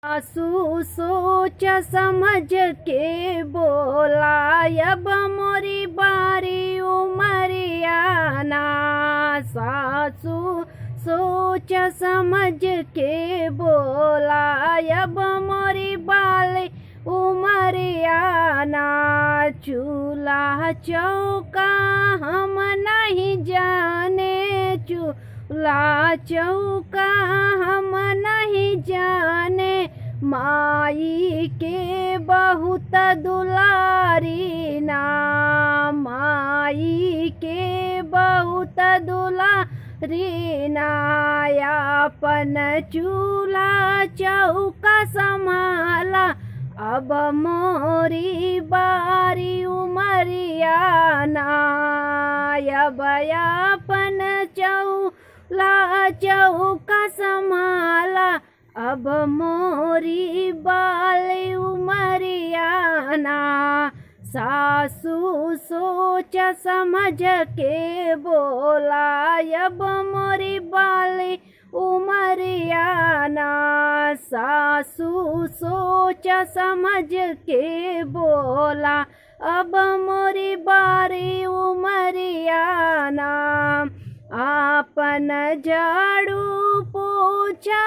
सासू सोच समझ के बोला, अब मोरी बारी उमरिया ना। सासू सोच समझ के बोला, अब मोरी बाली उमरिया ना। चूल्हा चौका हम नहीं जाने, चूल्हा चौका हम नहीं जाने। माई के बहुत दुलारी ना, माई के बहुत दुलारी ना। अपन चूल्हा चौका संभाला, अब मोरी बारी उमरिया ना। अब अपन चूल्हा चौका संभाला, अब मोरी बाली उमरिया ना। सासू सोच समझ के बोला, अब मोरी बाली उमरिया ना। सासू सोच समझ के बोला, अब मोरी बारी उमरिया ना। आपन झाड़ू पोछा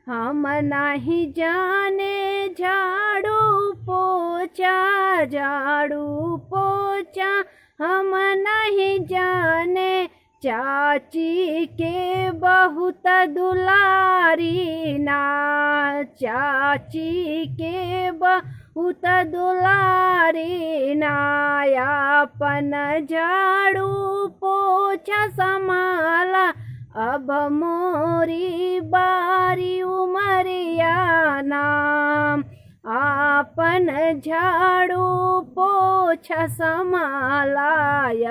हम नहीं जाने, झाड़ू पोछा झाड़ू पोछा हम नहीं जाने। चाची के बहुत दुलारी ना, चाची के बहुत दुलारी ना। अपन झाड़ू पोछा संभाला, अब मोरी बारी उमरिया ना। आपन झाड़ू पोछा संभाला,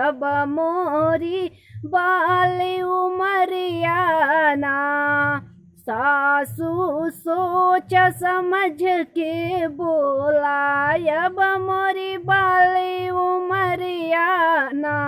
अब मोरी बाली उमरिया ना। सासू सोच समझ के बोला, अब मोरी बाली उमरिया ना।